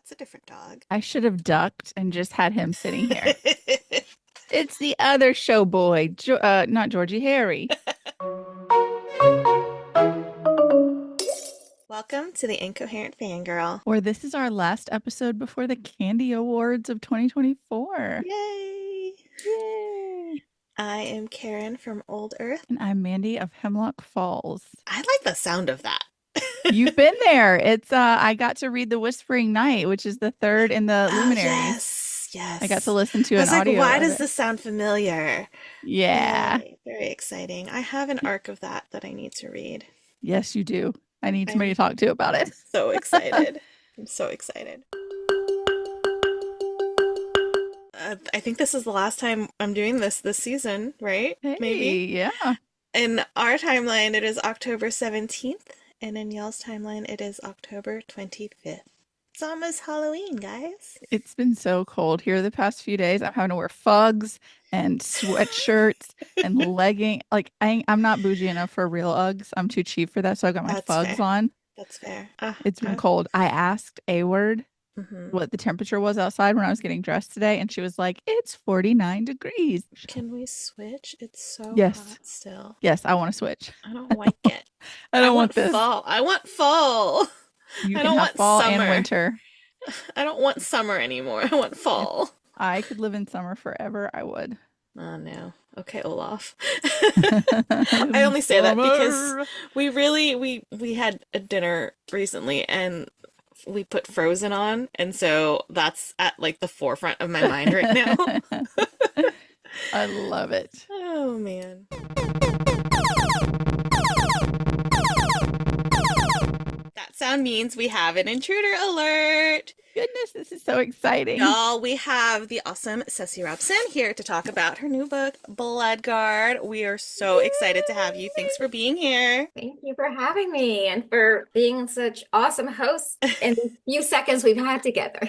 that's a different dog. I should have ducked and just had him sitting here. It's the other show boy, not Georgie, Harry. Welcome to the Incoherent Fangirl. Or this is our last episode before the Candy Awards of 2024. Yay! Yay! I am Karin from Old Earth. And I'm Mandy of Hemlock Falls. I like the sound of that. You've been there. It's I got to read The Whispering Night, which is the third in the Oh, Luminaries. yes. I got to listen to I an was like, audio why of does it. this sound familiar? Yeah. Yay, very exciting. I have an arc of that I need to read. Yes, you do. I need somebody I'm to talk to about it. so excited. I'm so excited. I think this is the last time I'm doing this season, right? Hey, Maybe. yeah. In our timeline, it is October 17th, and in y'all's timeline, it is October 25th. It's almost Halloween, guys. It's been so cold here the past few days. I'm having to wear Fugs and sweatshirts and legging. Like I'm not bougie enough for real Uggs. I'm too cheap for that, so I got my That's Fugs fair. on. That's fair. It's been cold. I asked A-word Mhm. what the temperature was outside when I was getting dressed today, and she was like, "It's 49 degrees." Can we switch? It's so Yes. hot still. Yes, I want to switch. I don't like it. I don't want this. Fall. I want fall. You I can don't have want fall summer. and winter. I don't want summer anymore. I want If fall. I could live in summer forever, I would. Oh no. Okay, Olaf. I only say that because Summer. we had a dinner recently and we put Frozen on, and so that's at like the forefront of my mind right now. I love it. Oh man. That sound means we have an intruder alert. Goodness, this is so exciting. Y'all, we have the awesome Ceci Robson here to talk about her new book, Bloodguard. We are so excited to have you. Thanks for being here. Thank you for having me and for being such awesome hosts in the few seconds we've had together.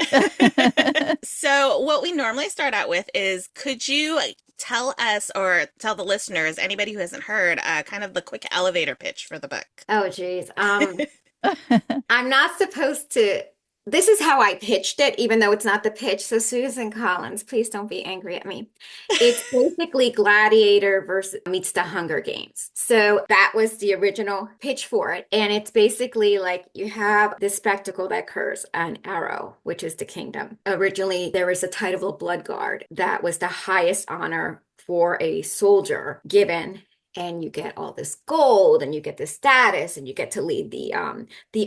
So, what we normally start out with is could you tell us or tell the listeners, anybody who hasn't heard, kind of the quick elevator pitch for the book? Oh, geez. I'm not supposed to. This is how I pitched it, even though it's not the pitch. So, Susan Collins, please don't be angry at me. It's basically Gladiator versus meets the Hunger Games. So that was the original pitch for it. And it's basically like you have this spectacle that occurs on Arrow, which is the kingdom. Originally, there was a title of Blood Guard that was the highest honor for a soldier given, and you get all this gold and you get this status and you get to lead the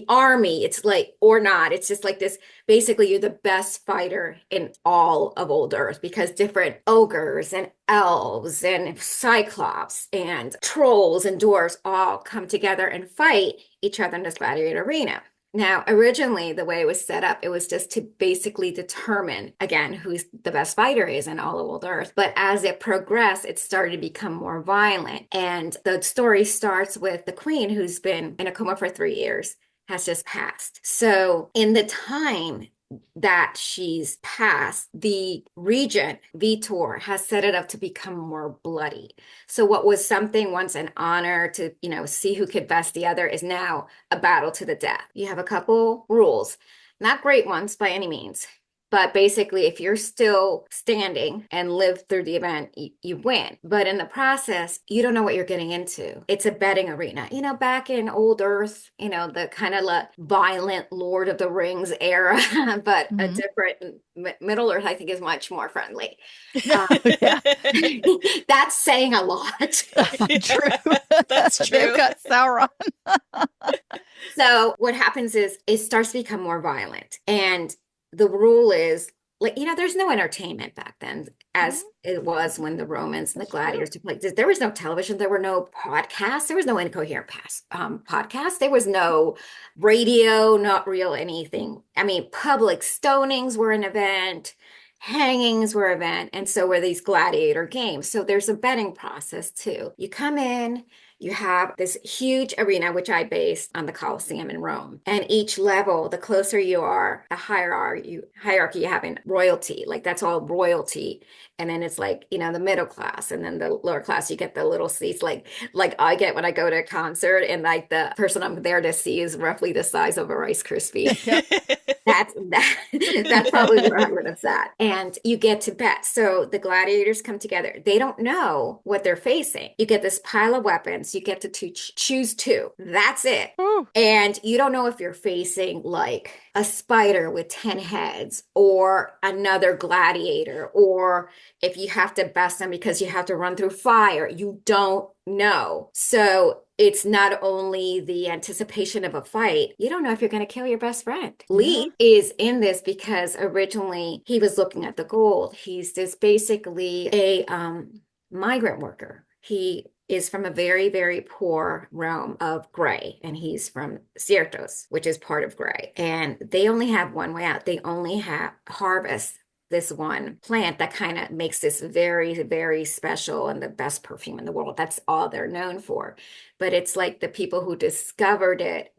army. It's like, or not, it's just like this, basically you're the best fighter in all of Old Earth because different ogres and elves and cyclops and trolls and dwarves all come together and fight each other in this gladiator arena. Now, originally, the way it was set up, it was just to basically determine, again, who the best fighter is in all of Old Earth. But as it progressed, it started to become more violent. And the story starts with the queen, who's been in a coma for 3 years, has just passed. So in the time that she's passed, the regent, Vitor, has set it up to become more bloody. So what was something once an honor to, see who could best the other is now a battle to the death. You have a couple rules, not great ones by any means. But basically, if you're still standing and live through the event, you win. But in the process, you don't know what you're getting into. It's a betting arena. Back in Old Earth, the kind of violent Lord of the Rings era, but a different Middle Earth, I think, is much more friendly. Yeah. That's saying a lot. True. That's true. They've got Sauron. So what happens is it starts to become more violent. And the rule is there's no entertainment back then as it was when the Romans and the gladiators took place. There was no television. There were no podcasts. There was no incoherent podcast. There was no radio, not real anything. I mean, public stonings were an event. Hangings were an event. And so were these gladiator games. So there's a betting process too. You come in, you have this huge arena, which I based on the Colosseum in Rome. And each level, the closer you are, the hierarchy you have in royalty. Like that's all royalty. And then it's like, the middle class. And then the lower class, you get the little seats like I get when I go to a concert, and like the person I'm there to see is roughly the size of a Rice Krispie. That's that. That's probably where I would have sat. And you get to bet. So the gladiators come together. They don't know what they're facing. You get this pile of weapons. You get to choose two. That's it. Ooh. And you don't know if you're facing like a spider with 10 heads or another gladiator, or if you have to best them because you have to run through fire. You don't know. So it's not only the anticipation of a fight, you don't know if you're going to kill your best friend. Yeah. Lee is in this because originally he was looking at the gold. He's just basically a migrant worker. He is from a very, very poor realm of gray, and he's from Ciertos, which is part of gray. And they only have one way out. They only have harvest this one plant that kind of makes this very, very special and the best perfume in the world. That's all they're known for. But it's like the people who discovered it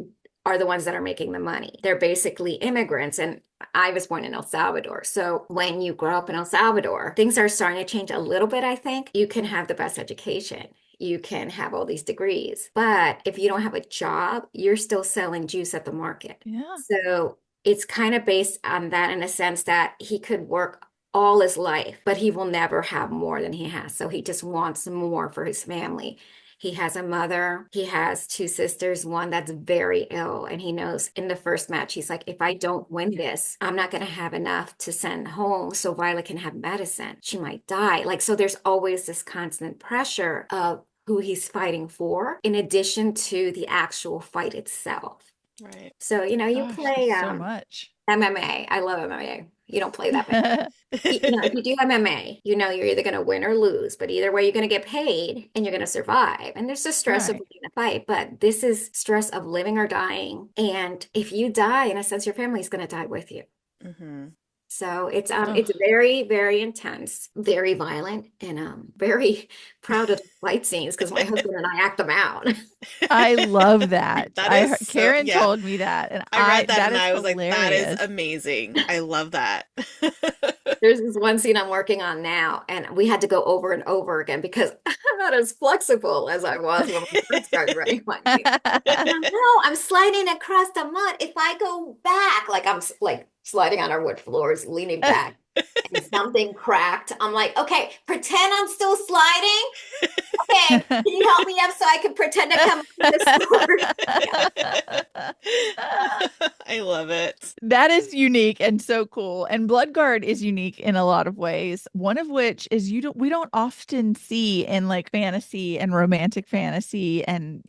are the ones that are making the money. They're basically immigrants. And I was born in El Salvador. So when you grow up in El Salvador, things are starting to change a little bit, I think. You can have the best education. You can have all these degrees. But if you don't have a job, you're still selling juice at the market. Yeah. So it's kind of based on that in a sense that he could work all his life, but he will never have more than he has. So he just wants more for his family. He has a mother, he has two sisters, one that's very ill. And he knows in the first match, he's like, if I don't win this, I'm not going to have enough to send home so Violet can have medicine. She might die. Like, so there's always this constant pressure of who he's fighting for, in addition to the actual fight itself. Right. So, you Gosh, play there's so much. MMA. I love MMA. You don't play that many. If you do MMA, you're either going to win or lose, but either way, you're going to get paid and you're going to survive. And there's the stress of Right. winning a fight, but this is stress of living or dying. And if you die, in a sense, your family's going to die with you. Hmm. So Ugh. it's very, very intense, very violent, and very proud of the fight scenes because my husband and I act them out. I love that. That is so, Karen yeah. told me that, and I read that that and is I was like, that is hilarious. amazing. I love that. There's this one scene I'm working on now, and we had to go over and over again because I'm not as flexible as I was when I first started writing my scene. No, I'm sliding across the mud. If I go back, like like sliding on our wood floors, leaning back, and something cracked, I'm like, okay, pretend I'm still sliding. Okay, can you help me up so I can pretend to come up this floor? I love it. That is unique and so cool. And Bloodguard is unique in a lot of ways. One of which is we don't often see in like fantasy and romantic fantasy and,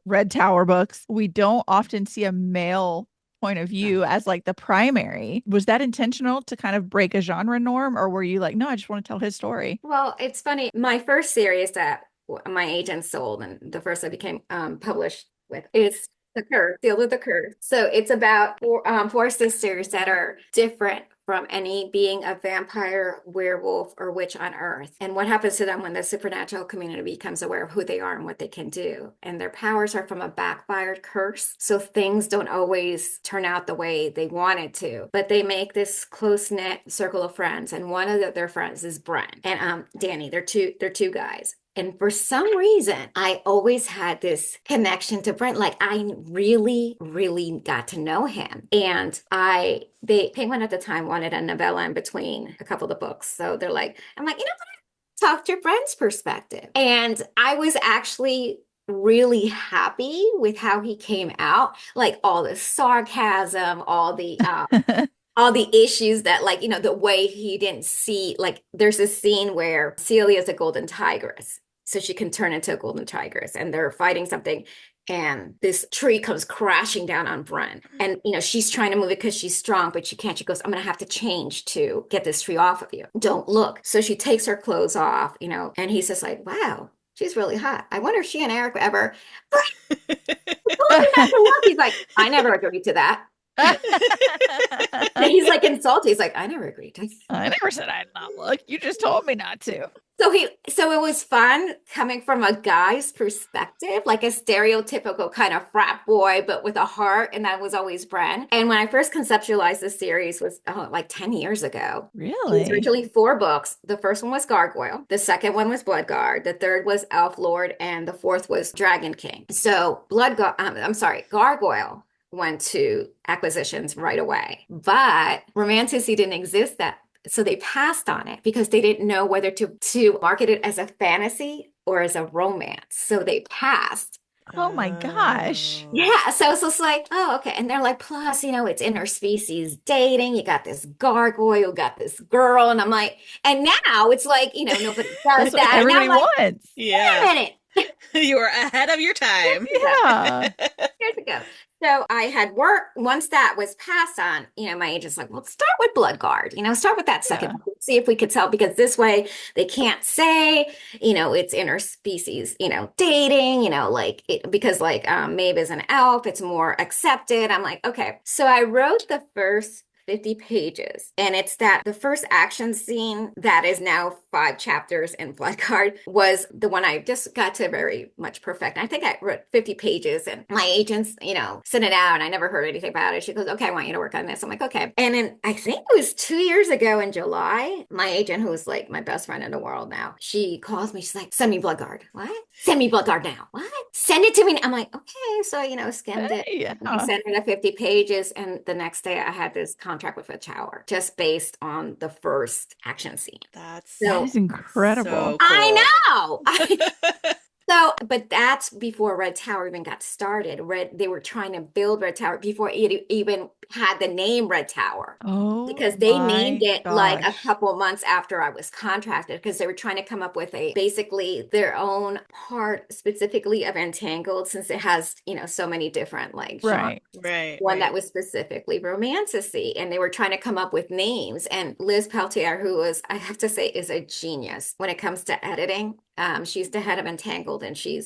Red Tower books, we don't often see a male point of view as like the primary. Was that intentional to kind of break a genre norm, or were you like, no, I just want to tell his story? Well, it's funny. My first series that my agent sold, and the first I became published with, is The Curse, Sealed with the Curse. So it's about four sisters that are different from any being a vampire, werewolf, or witch on Earth. And what happens to them when the supernatural community becomes aware of who they are and what they can do. And their powers are from a backfired curse. So things don't always turn out the way they wanted to. But they make this close-knit circle of friends. And one of their friends is Brent and Danny. They're two guys. And for some reason, I always had this connection to Brent. Like I really, really got to know him. And Penguin at the time wanted a novella in between a couple of the books. So I'm like, talk to Brent's perspective. And I was actually really happy with how he came out. Like all the sarcasm, all the issues that the way he didn't see, like there's a scene where Celia's a golden tigress. So she can turn into a golden tigress and they're fighting something and this tree comes crashing down on Bren. And she's trying to move it because she's strong, but she can't. She goes, I'm gonna have to change to get this tree off of you. Don't look. So she takes her clothes off, and he's just like, wow, she's really hot. I wonder if she and Eric ever told you not to look. He's like, I never agreed to that. And he's like insulted. He's like, I never agreed to. I never said I'd not look. You just told me not to. So it was fun coming from a guy's perspective, like a stereotypical kind of frat boy, but with a heart. And that was always Bren. And when I first conceptualized this series was like 10 years ago. It was Really? originally 4 books. The first one was Gargoyle. The second one was Bloodguard. The third was Elf Lord. And the fourth was Dragon King. So Gargoyle went to acquisitions right away. But Romanticy didn't exist that. So they passed on it because they didn't know whether to market it as a fantasy or as a romance. So they passed. Oh my gosh. Oh. Yeah, so it's just like, oh, okay. And they're like, plus, it's interspecies dating. You got this gargoyle, you got this girl. And I'm like, and now it's like, nobody does That's what that. And I'm everybody like, wants. wait a Yeah. minute. You were ahead of your time. Yeah. Years ago. So I had worked once that was passed on, my agent's like, well, start with Bloodguard, start with that second Yeah. book, see if we could sell because this way they can't say, it's interspecies, dating, because Maeve is an elf, it's more accepted. I'm like, okay. So I wrote the first 50 pages. And it's that the first action scene that is now 5 chapters in Bloodguard was the one I just got to very much perfect. I think I wrote 50 pages and my agents, sent it out and I never heard anything about it. She goes, okay, I want you to work on this. I'm like, okay. And then I think it was 2 years ago in July, my agent, who is like my best friend in the world now, she calls me. She's like, send me Bloodguard. What? Send me Bloodguard now. What? Send it to me. I'm like, okay. So, skimmed it. Hey, I yeah. sent her the 50 pages. And the next day I had this contract with a tower just based on the first action scene. That's That So is incredible. so cool. I know. So, but that's before Red Tower even got started. They were trying to build Red Tower before it even had the name Red Tower. Oh Because they named my it like a gosh. couple months after I was contracted because they were trying to come up with basically their own part specifically of Entangled since it has, so many different like genres. Right. Right, One that right. was specifically romanticy, and they were trying to come up with names. And Liz Peltier, who was, I have to say, is a genius when it comes to editing. She's the head of Entangled, and she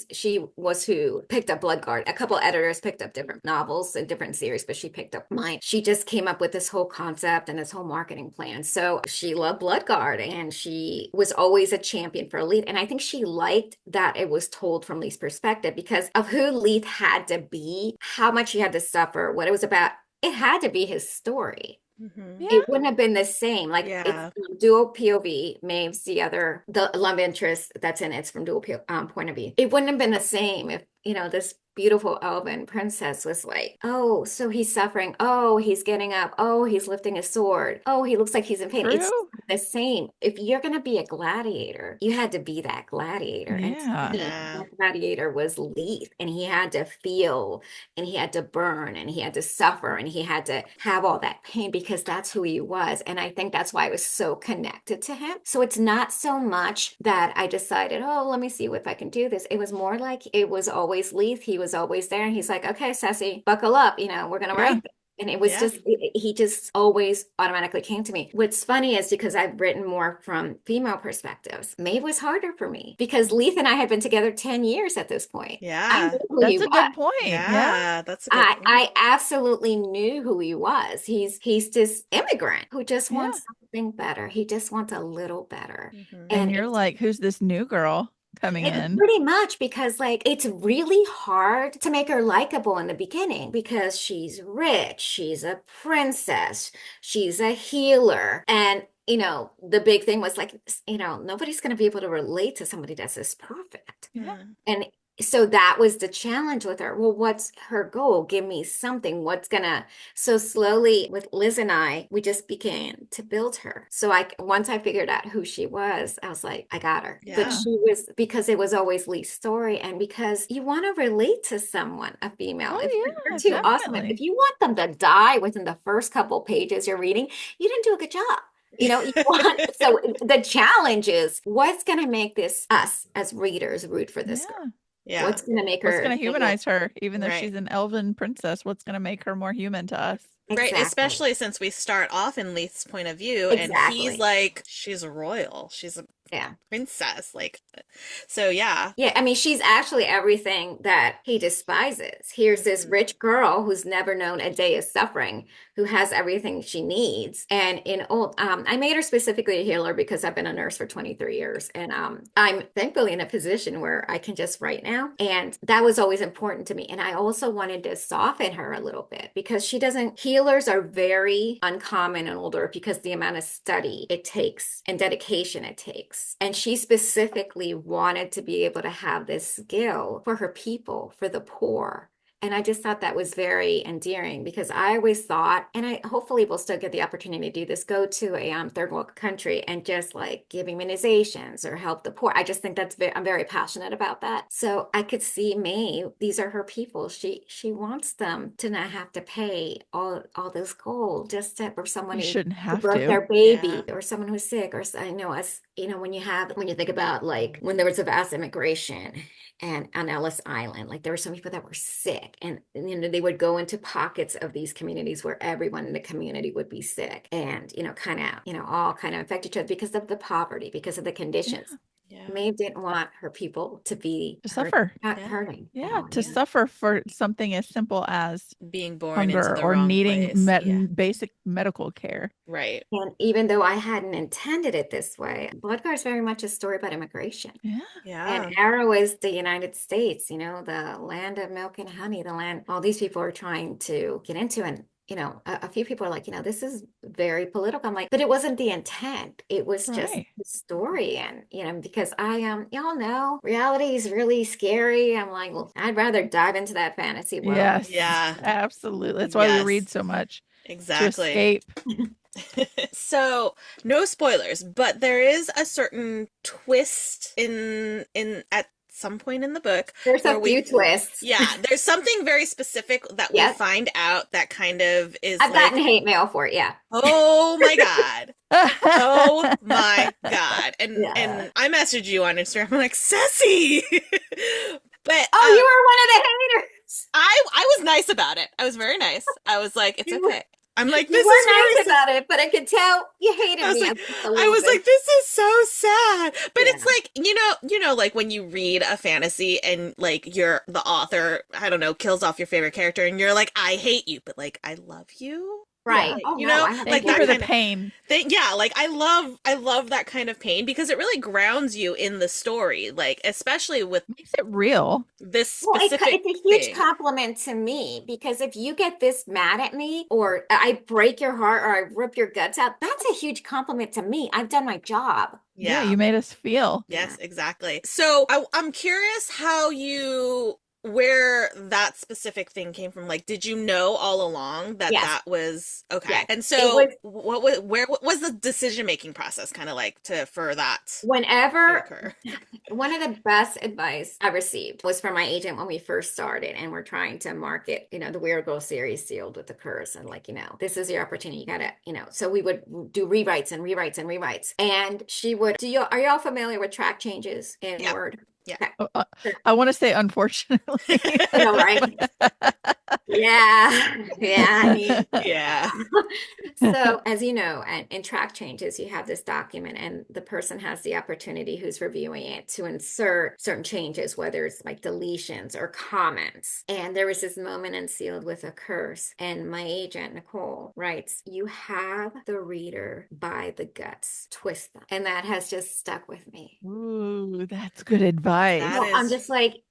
was who picked up Bloodguard. A couple editors picked up different novels and different series, but she picked up mine. She just came up with this whole concept and this whole marketing plan. So she loved Bloodguard, and she was always a champion for Leith. And I think she liked that it was told from Leith's perspective because of who Leith had to be, how much he had to suffer, what it was about. It had to be his story. Hmm. Yeah. It wouldn't have been the same. Like it's Yeah. dual POV. Maeve's the love interest that's in it's from dual point of view. It wouldn't have been the same if, this beautiful elven princess was like, oh, so he's suffering. Oh, he's getting up. Oh, he's lifting his sword. Oh, he looks like he's in pain. It's True. the same. If you're going to be a gladiator, you had to be that gladiator. And to Yeah. me, Yeah. that gladiator was Leith, and he had to feel and he had to burn and he had to suffer and he had to have all that pain because that's who he was. And I think that's why I was so connected to him. So it's not so much that I decided, oh, let me see if I can do this. It was more like it was always Leith. He was always there. And he's like, okay, Sassy, buckle up. We're going to Yeah. write this. And it was Yeah. just, he just always automatically came to me. What's funny is because I've written more from female perspectives, Maeve was harder for me because Leith and I had been together 10 years at this point. I knew Yeah. who he That's a was. good point. Yeah. Yeah. That's a good point. I absolutely knew who he was. He's this immigrant who just Yeah. wants something better. He just wants a little better. Hmm. And And you're like, who's this new girl coming it's in? pretty much because like it's really hard to make her likable in the beginning because she's rich, she's a princess, she's a healer. And the big thing was like, nobody's going to be able to relate to somebody that's this perfect. Yeah. And so that was the challenge with her. Well, what's her goal? Give me something. So slowly with Liz and I, we just began to build her. So once I figured out who she was, I was like, I got her. But Yeah. she was, because it was always Lee's story and because you want to relate to someone, a female. If Oh you're yeah, too awesome, definitely. if you want them to die within the first couple pages you're reading, you didn't do a good job. So the challenge is what's going to make this us as readers root for this girl? Yeah. Yeah. What's going to make What's her going to humanize her, even though Right. she's an elven princess? What's going to make her more human to us? Right, exactly, especially since we start off in Leith's point of view and he's exactly. like, she's royal. She's a Yeah. princess. Like, so yeah. Yeah, I mean, she's actually everything that he despises. Here's this Mhm. rich girl who's never known a day of suffering, who has everything she needs. And I made her specifically a healer because I've been a nurse for 23 years, and I'm thankfully in a position where I can just write now, and that was always important to me. And I also wanted to soften her a little bit because she doesn't. Healers are very uncommon in older because the amount of study it takes and dedication it takes, and she specifically wanted to be able to have this skill for her people, for the poor. And I just thought that was very endearing because I always thought, and I hopefully will still get the opportunity to do this, go to a third world country and just like give immunizations or help the poor. I just think I'm very passionate about that. So I could see May, these are her people. She wants them to not have to pay all this gold just for someone You who shouldn't have broke to. their baby or someone who's sick, or I know as you know when you think about like when there was a vast immigration and on Ellis Island, like there were some people that were sick, and they would go into pockets of these communities where everyone in the community would be sick, and kind of all kind of infect each other because of the poverty, because of the conditions. Yeah. Maeve didn't want her people to be To suffer. hurting at Yeah, all. to suffer for something as simple as Being born into hunger the or wrong needing place. Yeah. basic medical care. Right. And even though I hadn't intended it this way, Bloodguard is very much a story about immigration. Yeah. Yeah. And Arrow is the United States, the land of milk and honey, the land all these people are trying to get into. And, a few people are like, this is very political. I'm like, but it wasn't the intent. It was just Right. the story. And, because y'all know reality is really scary. I'm like, well, I'd rather dive into that fantasy world. Yes. Yeah. Absolutely. That's why we read so much. To Exactly. escape. So, no spoilers, but there is a certain twist at some point in the book. There's a few twists. Yeah, there's something very specific that we find out that kind of is I've gotten hate mail for it, yeah. Oh my God. Oh my God. And I messaged you on Instagram. I'm like, Ceci. But you were one of the haters. I was nice about it. I was very nice. I was like, it's okay. I'm like, this you is were nice about it, but I could tell you hated me. I was like, this is so sad. But it's like, like when you read a fantasy and like the author, I don't know, kills off your favorite character and you're like, I hate you, but like, I love you. Right. Like, thank you for the pain. Like I love that kind of pain because it really grounds you in the story, like especially with makes it real. This specific it's a huge compliment to me because if you get this mad at me or I break your heart or I rip your guts out, that's a huge compliment to me. I've done my job. Yeah, you made us feel. Yes, exactly. So I'm curious where that specific thing came from. Like, did you know all along that that was okay? Yes. And so what was the decision-making process kind of like for that whenever to occur? One of the best advice I received was from my agent when we first started and we're trying to market, the Weird Girl series Sealed with the Curse. And like, this is your opportunity. You gotta, so we would do rewrites and rewrites and rewrites. And she would, are y'all familiar with track changes in Word? Yeah. Okay. I want to say unfortunately. No, right? Yeah. Yeah. So as you know, in track changes, you have this document and the person has the opportunity who's reviewing it to insert certain changes, whether it's like deletions or comments. And there was this moment in Sealed with a Curse. And my agent, Nicole, writes, you have the reader by the guts, twist them. And that has just stuck with me. Ooh, that's good advice. I'm just like,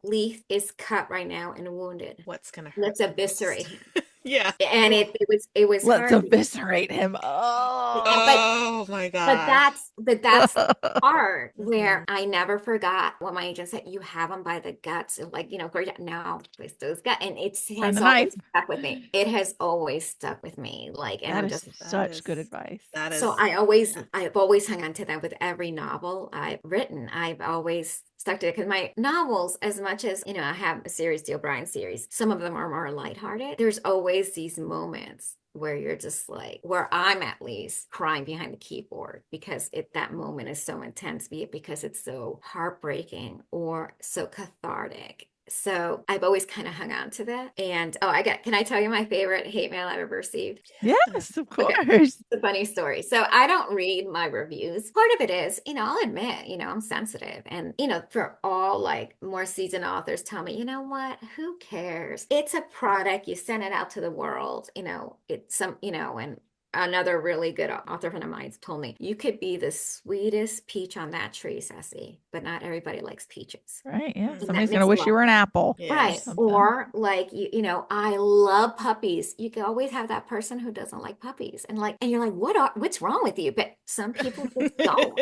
Leith is cut right now and wounded. What's gonna hurt? Let's eviscerate him. Yeah. And it was let's hard. eviscerate him. Oh my God. But that's the part where I never forgot what my agent said. You have them by the guts. Like, now twist those guts. And it has always stuck with me. It has always stuck with me. Like, and that is such good advice. So I've always hung on to that with every novel I've written. I've always stuck to it because my novels, as much as I have a series, the O'Brien series, some of them are more lighthearted. There's always these moments where you're just like, where I'm at least crying behind the keyboard because that moment is so intense, be it because it's so heartbreaking or so cathartic. So I've always kind of hung on to that. And can I tell you my favorite hate mail I've ever received? Yes, of course. Okay. It's a funny story. So I don't read my reviews. Part of it is, I'll admit, I'm sensitive. And, for all like more seasoned authors tell me, you know what, who cares? It's a product. You send it out to the world, and another really good author friend of mine told me, you could be the sweetest peach on that tree, Ceci, but not everybody likes peaches. Right. Yeah. Somebody's going to wish you were an apple. Yeah, right. Or like, I love puppies. You can always have that person who doesn't like puppies. And you're like, what's wrong with you? But some people just don't.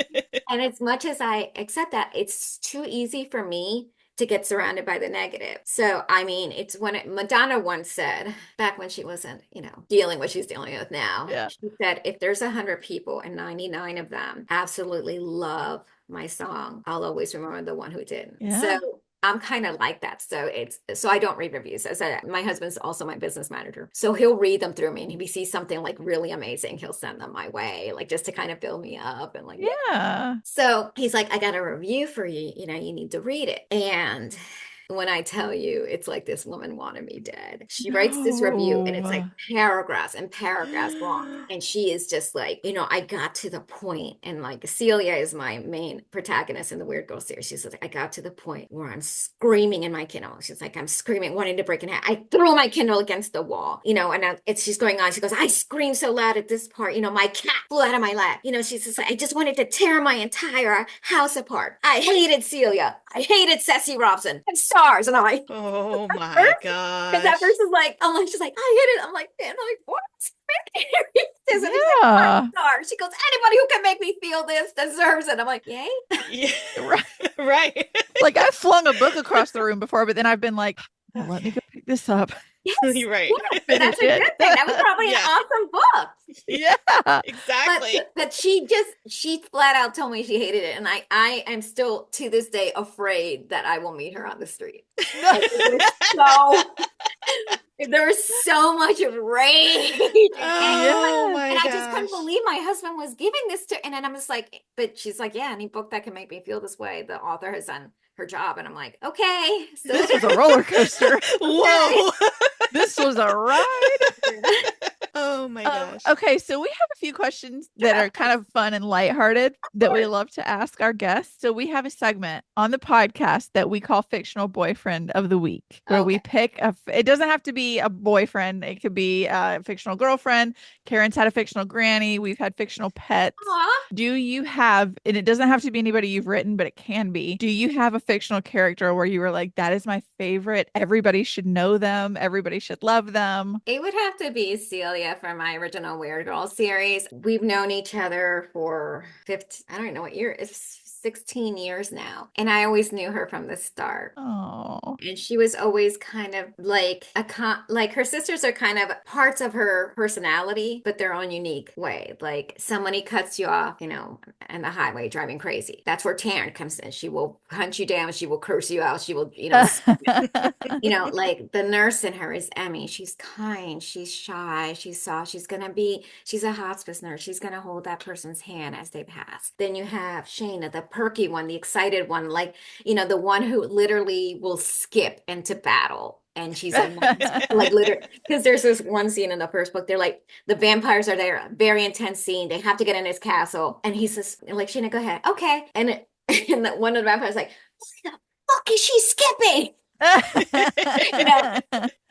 And as much as I accept that, it's too easy for me to get surrounded by the negative. So, I mean, it's Madonna once said, back when she wasn't, dealing what she's dealing with now, Yeah. she said, if there's 100 people and 99 of them absolutely love my song, I'll always remember the one who didn't. Yeah. So I'm kind of like that. So I don't read reviews. As I said, my husband's also my business manager. So he'll read them through me, and if he sees something like really amazing, he'll send them my way, like just to kind of build me up and like, Yeah. so he's like, I got a review for you. You need to read it. And when I tell you, it's like this woman wanted me dead. She writes this review and it's like No. paragraphs and paragraphs long. And she is just like, I got to the point, and like Celia is my main protagonist in the Weird Girl series. She's like, I got to the point where I'm screaming in my Kindle. She's like, I'm screaming, wanting to break in half. I throw my Kindle against the wall, and she's going on. She goes, I screamed so loud at this part, my cat flew out of my lap. She's just like, I just wanted to tear my entire house apart. I hated Celia. I hated Ceci Robson and stars. And I'm like, Oh my because that gosh. person's like, I'm like, she's like, I hate it. I'm like, man, I'm like, what? This and she's like, Yeah. stars. She goes, anybody who can make me feel this deserves it. I'm like, yay. Yeah. Right. Right. Like I flung a book across the room before, but then I've been like, well, let me go pick this up. Yes, You're right. yes, that's a good thing. That was probably Yeah. an awesome book. Yeah. Exactly. But she flat out told me she hated it, and I am still to this day afraid that I will meet her on the street. Like, there's so much rage and anger. Oh my And I just couldn't gosh. believe my husband was giving this to, and then I'm just like, but she's like, yeah, any book that can make me feel this way, the author has done her job. And I'm like, okay. So This was a roller coaster. Whoa. This was a ride. Oh my gosh. Okay, so we have a few questions that are kind of fun and lighthearted that we love to ask our guests. So we have a segment on the podcast that we call Fictional Boyfriend of the Week, where we pick it doesn't have to be a boyfriend. It could be a fictional girlfriend. Karen's had a fictional granny. We've had fictional pets. Aw. Do you have, and it doesn't have to be anybody you've written, but it can be. Do you have a fictional character where you were like, that is my favorite. Everybody should know them. Everybody should love them. It would have to be Celia from my original Weird Girl series. We've known each other for 15, I don't know what year, it's 16 years now. And I always knew her from the start. Oh. And she was always kind of like like her sisters are kind of parts of her personality, but their own unique way. Like somebody cuts you off, in the highway driving crazy. That's where Taryn comes in. She will hunt you down. She will curse you out. She will, like the nurse in her is Emmy. She's kind. She's shy. She's soft. She's a hospice nurse. She's going to hold that person's hand as they pass. Then you have Shayna, the perky one, the excited one, like, the one who literally will skip into battle. And she's like literally, because there's this one scene in the first book. They're like, the vampires are there, very intense scene. They have to get in his castle. And he says, like, Shayna, go ahead. Okay. And one of the vampires is like, why the fuck is she skipping?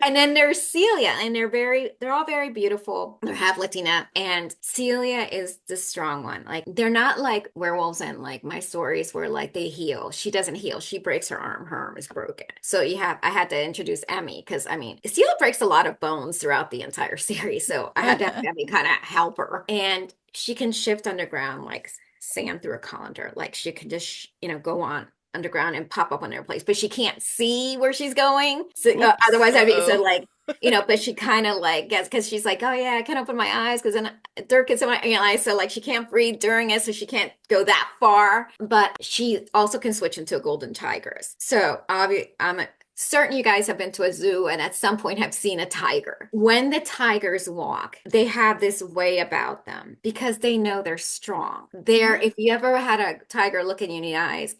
And then there's Celia, and they're all very beautiful. They're half Latina, and Celia is the strong one. Like they're not like werewolves and like my stories where like they heal. She doesn't heal. She breaks her arm. Her arm is broken. So I had to introduce Emmy because Celia breaks a lot of bones throughout the entire series. So I had to have Emmy kind of help her, and she can shift underground like sand through a colander. Like she can just go on underground and pop up on their place, but she can't see where she's going. So otherwise I'd be so like, but she kind of like gets, because she's like, oh yeah, I can't open my eyes because then dirt gets in my eyes. So like she can't breathe during it, so she can't go that far. But she also can switch into a golden tigress. So I'm certain you guys have been to a zoo and at some point have seen a tiger. When the tigers walk, they have this way about them because they know they're strong. If you ever had a tiger looking you in the eyes,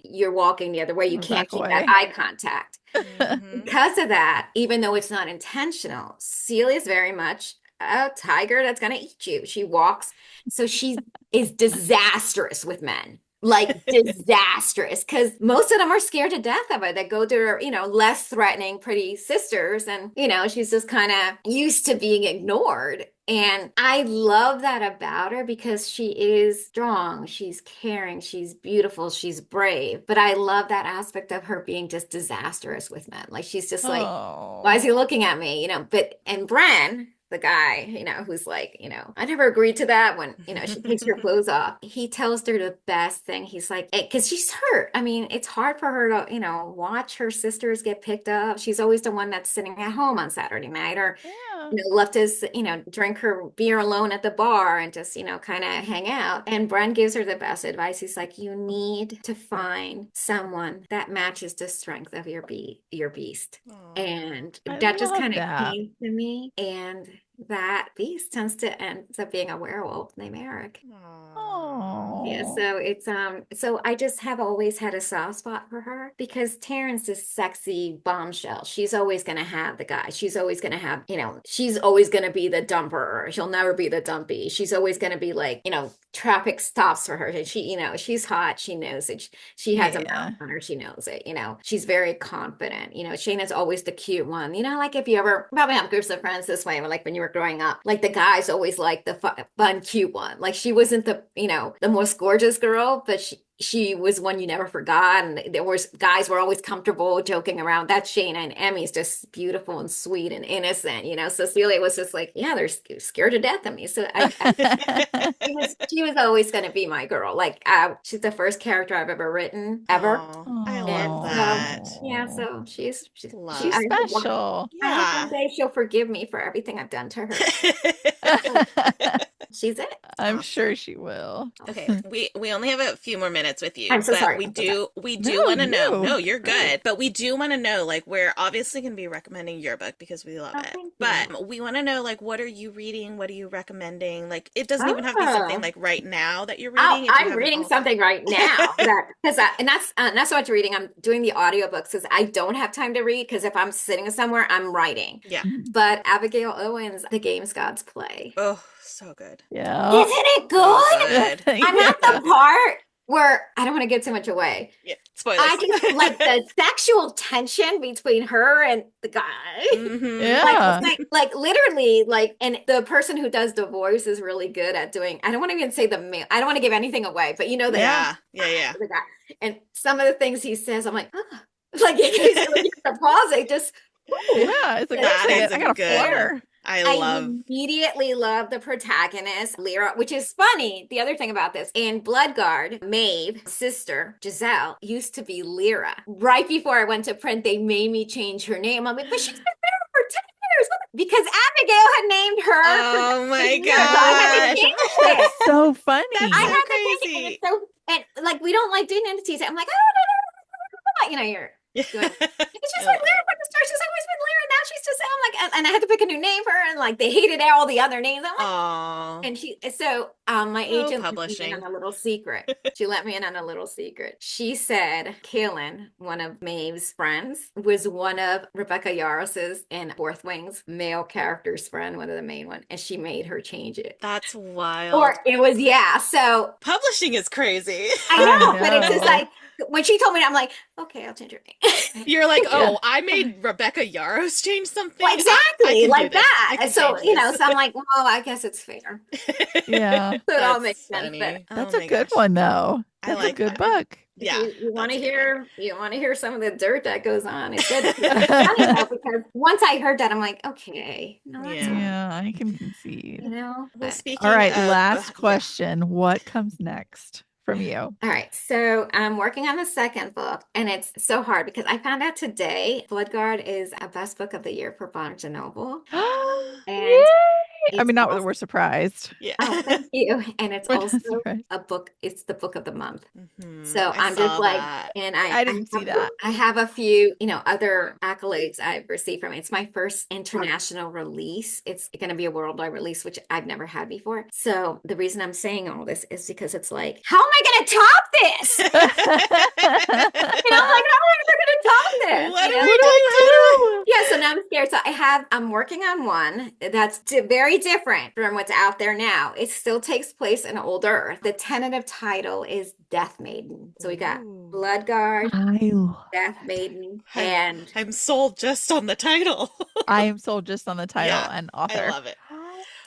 you're walking the other way. You can't keep that eye contact. Because of that, even though it's not intentional, Celia's very much a tiger that's going to eat you. She walks. So she is disastrous with men. Like disastrous, because most of them are scared to death of her. They go to her, less threatening, pretty sisters, and she's just kind of used to being ignored. And I love that about her because she is strong, she's caring, she's beautiful, she's brave. But I love that aspect of her being just disastrous with men. Like she's just like, why is he looking at me? And Bren, the guy, who's like, I never agreed to that when, she takes her clothes off. He tells her the best thing. He's like, because she's hurt. I mean, it's hard for her to, watch her sisters get picked up. She's always the one that's sitting at home on Saturday night or, Yeah. left us, drink her beer alone at the bar and just, kind of hang out. And Bren gives her the best advice. He's like, you need to find someone that matches the strength of your beast. Aw. And I that just love kind of that. came to me. And that beast ends up being a werewolf named Eric. Oh. Yeah, so it's so I just have always had a soft spot for her because Taryn's this sexy bombshell. She's always gonna have the guy. She's always gonna have, she's always gonna be the dumper. She'll never be the dumpy. She's always gonna be like, traffic stops for her. And she, she's hot. She knows it. She has a mouth on her. She knows it. She's very confident. Shayna's always the cute one. Like if you ever probably have groups of friends this way, like when you were growing up, like the guys always like the fun, cute one. Like she wasn't the, the most gorgeous girl, but she was one you never forgot. And there was guys were always comfortable joking around. That's Shayna, and Emmy's just beautiful and sweet and innocent, So Celia was just like, yeah, they're scared to death of me. So she was always going to be my girl. Like she's the first character I've ever written ever. Aw, I And love so, that. yeah, so she's Love. She's I hope special. I hope one Yeah. day she'll forgive me for everything I've done to her. She's it. I'm Awesome. sure she will. Okay, we only have a few more minutes with you, I'm so but sorry. we I'm so sorry. do No, want to know. you. No, you're good. But we do want to know, like, we're obviously going to be recommending your book because we love Oh, it. thank But we want to know, like, what are you reading? What are you recommending? Like, it doesn't even have to be something Oh. like right now that you're Oh, reading. If you I'm have an reading all-time. something right now and that's so much reading. I'm doing the audiobooks because I don't have time to read because if I'm sitting somewhere, I'm writing. Yeah. But Abigail Owens, The Games Gods Play. Oh, so good. Yeah. Isn't it So good? good. I'm at the part where I don't want to give too much away. Yeah. Spoilers. I just like the sexual tension between her and the guy. Mhm. Yeah. Like literally, like, and the person who does the voice is really good at doing, I don't want to even say the male, I don't want to give anything away, but the Yeah. the guy. And some of the things he says, I'm like, ah. Like, he's like, you have to pause it, just, ooh. Yeah. It's like, That wait a is minute, I a got a good- flare. I I love. immediately love the protagonist, Lyra, which is funny. The other thing about this, in Bloodguard, Maeve's sister, Giselle, used to be Lyra. Right before I went to print, they made me change her name. I'm like, but she's been there for 10 years. Because Abigail had named her. Oh my Lyra, so I had to god. change it. That's so funny. That's I so had to change it. crazy. And it's so, and like, we don't like doing entities. I'm like, oh, you're. Yeah. It's just like Lyra from the start. She's always been Lyra. Now she's just, I'm like, and I had to pick a new name for her. And like, they hated all the other names. I'm like, Aw. and my Oh, agent let me publishing. in on a little secret. She let me in on a little secret. She said Kaylin, one of Maeve's friends, was one of Rebecca Yaros's and Fourth Wing's male character's friend, one of the main one, and she made her change it. That's wild. Or it was, yeah. So Publishing is crazy. I know, I but it's just know. like when she told me, I'm like, okay, I'll change her name. You're like, oh, Yeah. I made Rebecca Yaros change something. Well, I exactly, can do like this. that. I can And so, change this. so I'm like, well, I guess it's fair. Yeah. So it all That's makes sense. funny. But That's Oh a my good gosh. one, though. I That's like a good that. book. Yeah. you want to that's a good hear some of the dirt that goes on. It's good. It's funny though, because once I heard that, I'm like, okay, no, that's Yeah. Yeah, I can concede. Well, but- speaking All right, of, last yeah. question. What comes next from you? All right, so I'm working on the second book, and it's so hard because I found out today Bloodguard is a best book of the year for Barnes and Noble. And Yay! I it's mean, not that also- we're surprised. Yeah. Oh, thank you. And it's We're not also surprised. a book. It's the book of the month. Mhm. So I I'm just saw like, that. and I didn't see that. I have a few, other accolades I've received from it. It's my first international release. It's going to be a worldwide release, which I've never had before. So the reason I'm saying all this is because it's like, how am I going to top this? I'm like, how am I going to top this? What You do know? we do? Yeah, so now I'm scared. So I'm working on one that's very different from what's out there now. It still takes place in Old Earth. The tentative title is Death Maiden. So we got Ooh. Bloodguard, I Death Maiden, I'm- and I'm sold just on the title. am sold just on the title Yeah, and I author. love it.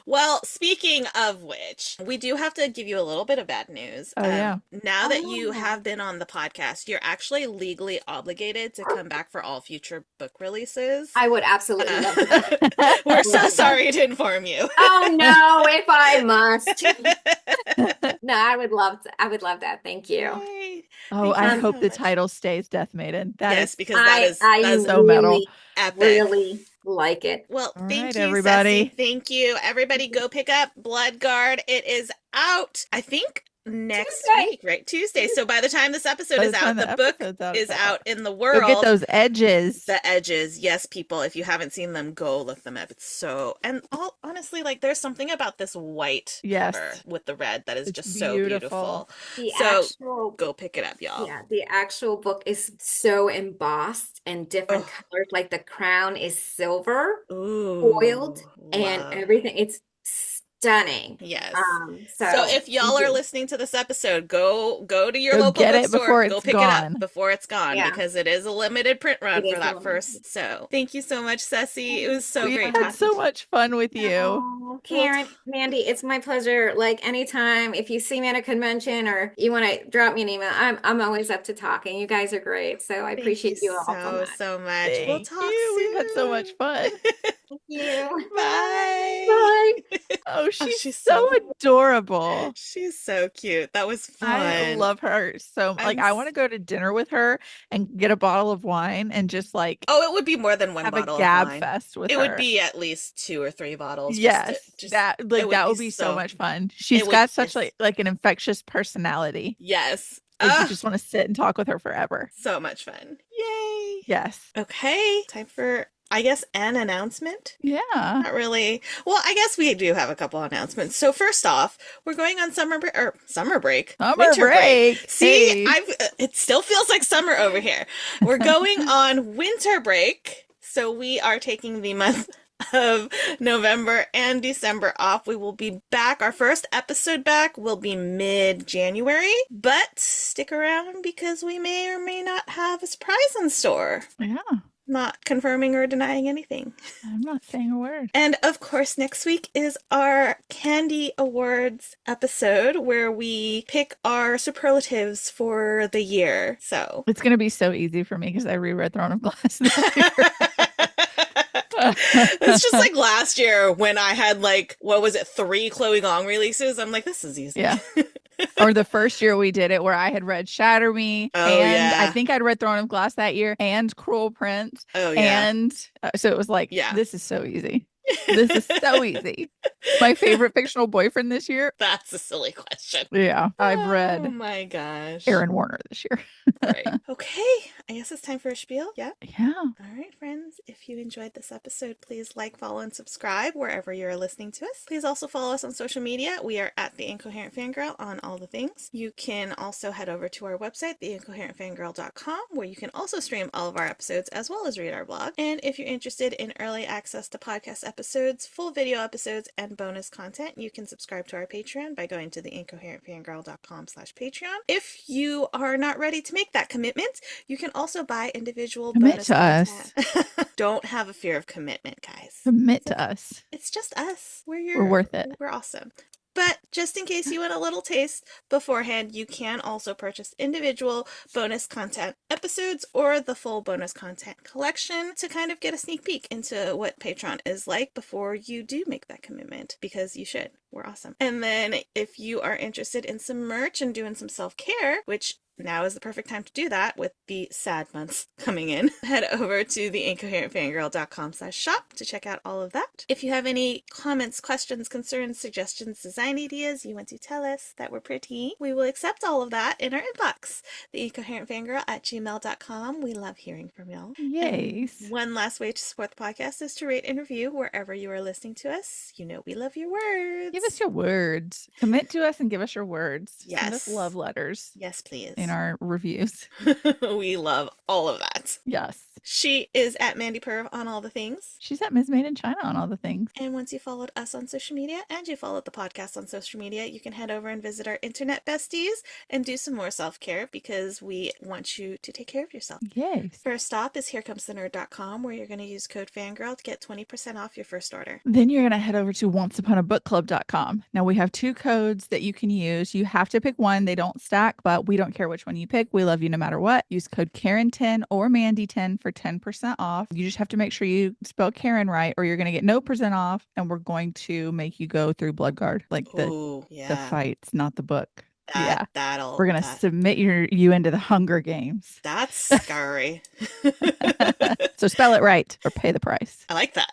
Well, speaking of which, we do have to give you a little bit of bad news. Oh, yeah. Now that you Oh. have been on the podcast, you're actually legally obligated to come back for all future book releases. I would absolutely love that. We're so sorry to inform you. Oh no, if I must. No, I would love that. Thank you. Yay. Oh, Thank I you hope so the much. title stays Death Maiden. That Yes, is because that is so metal. really, epic. really like it. Well, All thank right, you, everybody. Ceci. Thank you. Everybody go pick up Bloodguard. It is out, I think, next Tuesday. week, right? Tuesday. So by the time this episode By is the out, time the the book episode's out, is it's out out. in the Go world. get those edges. The edges. Yes, people, if you haven't seen them, go look them up. It's so, and all honestly, like there's something about this white Yes. cover with the red that is It's just so beautiful. The So actual go pick it up, y'all. Yeah, the actual book is so embossed and different Ugh. colors. Like the crown is silver, Ooh, foiled, and love. everything. It's stunning. Yes. So So if y'all thank are you. listening to this episode, go to your Go local get it bookstore, before go it's pick it gone. up before it's gone, Yeah. because it is a limited print run It for is that limited. first. So thank you so much, Ceci. It was so We great had talking so to you. much fun with you. Oh, Karen, Mandy, it's my pleasure. Like anytime, if you see me at a convention or you want to drop me an email, I'm always up to talking. You guys are great, so I Thank appreciate you you all so so much. much. We'll Thank talk you. soon. We've had so much fun. Thank you. Bye. Bye. Oh, she's, she's so so- adorable. She's so cute. That was I fun. love her so like I'm I want to go to dinner with her and get a bottle of wine and just like Oh, it would be more than one have a bottle of gab wine. fest with It her. would be at least 2 or 3 bottles. Yes, just that it like that would be be so much fun. She's it would- got such yes. like an infectious personality. Yes. Like you Ah, just want to sit and talk with her forever. so much fun. Yay. Yes. Okay. Time for, I guess, an announcement. Yeah. Not really. Well, I guess we do have a couple announcements. So first off, we're going on summer break. Summer Winter break. See, Hey. it still feels like summer over here. We're going on winter break. So we are taking the month of November and December off. We will be back. Our first episode back will be mid-January, but stick around because we may or may not have a surprise in store. Yeah. Not confirming or denying anything. I'm not saying a word. And of course, next week is our Candy Awards episode where we pick our superlatives for the year. So It's gonna be so easy for me because I reread Throne of Glass this year. it's just like last year when I had like, what was it, 3 Chloe Gong releases? I'm like, this is easy. Yeah. Or the first year we did it where I had read Shatter Me Oh, and yeah. I think I'd read Throne of Glass that year and Cruel Prince. Oh, yeah. And so it was like, Yeah. this is so easy. This is so easy. My favorite fictional boyfriend this year. That's a silly question. Yeah. I've Oh read my gosh. Aaron Warner this year. Right. Okay. I guess it's time for a spiel. Yeah. Yeah. All right, friends. If you enjoyed this episode, please like, follow, and subscribe wherever you're listening to us. Please also follow us on social media. We are at The Incoherent Fangirl on all the things. You can also head over to our website, theincoherentfangirl.com, where you can also stream all of our episodes as well as read our blog. And if you're interested in early access to podcast episodes, full video episodes, and bonus content, you can subscribe to our Patreon by going to theincoherentfangirl.com/Patreon. If you are not ready to make that commitment, you can also buy individual Commit bonus to us. content. Don't have a fear of commitment, guys. Commit to us. It's just us. We're worth it. We're awesome. But just in case you want a little taste beforehand, you can also purchase individual bonus content episodes or the full bonus content collection to kind of get a sneak peek into what Patreon is like before you do make that commitment, because you should. We're awesome. And then if you are interested in some merch and doing some self-care, which now is the perfect time to do that with the sad months coming in, head over to theincoherentfangirl.com/shop to check out all of that. If you have any comments, questions, concerns, suggestions, design ideas you want to tell us that we're pretty, we will accept all of that in our inbox, theincoherentfangirl@gmail.com. We love hearing from y'all. Yes. And one last way to support the podcast is to rate and review wherever you are listening to us. You know we love your words. Give us your words. Commit to us and give us your words. Send us Yes. love letters Yes, please. in our reviews. We love all of that. Yes. She is at Mandy Perv on all the things. She's at Ms. Made in China on all the things. And once you followed us on social media and you followed the podcast on social media, you can head over and visit our internet besties and do some more self-care because we want you to take care of yourself. Yes. First stop is herecomesthenerd.com, where you're going to use code fangirl to get 20% off your first order. Then you're going to head over to onceuponabookclub.com. Now we have 2 codes that you can use. You have to pick one. They don't stack, but we don't care which one you pick. We love you no matter what. Use code Karin10 or Mandy10 for 10% off. You just have to make sure you spell Karin right, or you're going to get no percent off, and we're going to make you go through Bloodguard, like Ooh, the yeah. fights, not the book. Yeah. We're going to That, submit you into the Hunger Games. that's scary. So spell it right or pay the price. I like that.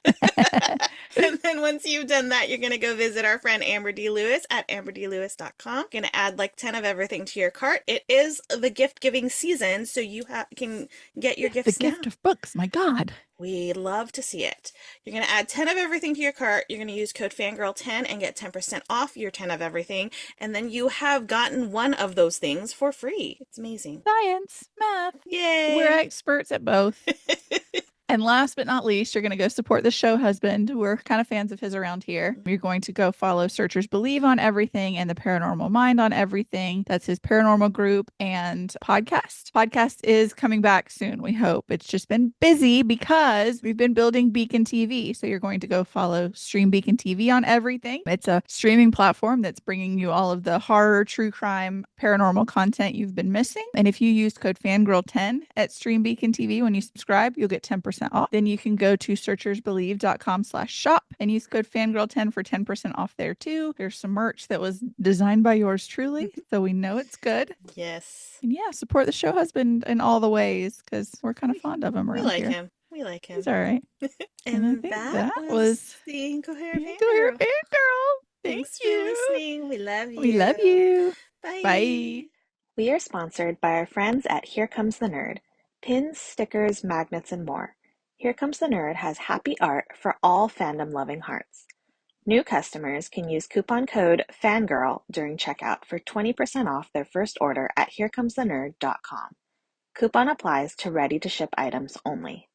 And then once you've done that, you're going to go visit our friend Amber D. Lewis at amberdlewis.com. You're going to add like 10 of everything to your cart. It is the gift giving season, so you can get your gifts The gift of books. My God. We love to see it. You're going to add 10 of everything to your cart. You're going to use code fangirl10 and get 10% off your 10 of everything. And then you have gotten one of those things for free. It's amazing. Science, math. Yay. We're experts at both. And last but not least, you're going to go support the show husband. We're kind of fans of his around here. You're going to go follow Searchers Believe on everything and the Paranormal Mind on everything. That's his paranormal group and podcast. Podcast is coming back soon, we hope. It's just been busy because we've been building Beacon TV. So you're going to go follow Stream Beacon TV on everything. It's a streaming platform that's bringing you all of the horror, true crime, paranormal content you've been missing. And if you use code Fangirl10 at Stream Beacon TV when you subscribe, you'll get 10% off. Then you can go to searchersbelieve.com/shop and use code fangirl10 for 10% off there too. There's some merch that was designed by yours truly, so we know it's good. Yes. And yeah, support the show husband in all the ways because we're kind of fond of him around here. Him. We like him. He's all right. And I think that was the Incoherent Incoherent Fangirl. Fangirl. Thanks for you. listening. We love you. We love you. Bye. Bye. We are sponsored by our friends at Here Comes the Nerd. Pins, stickers, magnets, and more. Here Comes the Nerd has happy art for all fandom-loving hearts. New customers can use coupon code FANGIRL during checkout for 20% off their first order at herecomesthenerd.com. Coupon applies to ready-to-ship items only.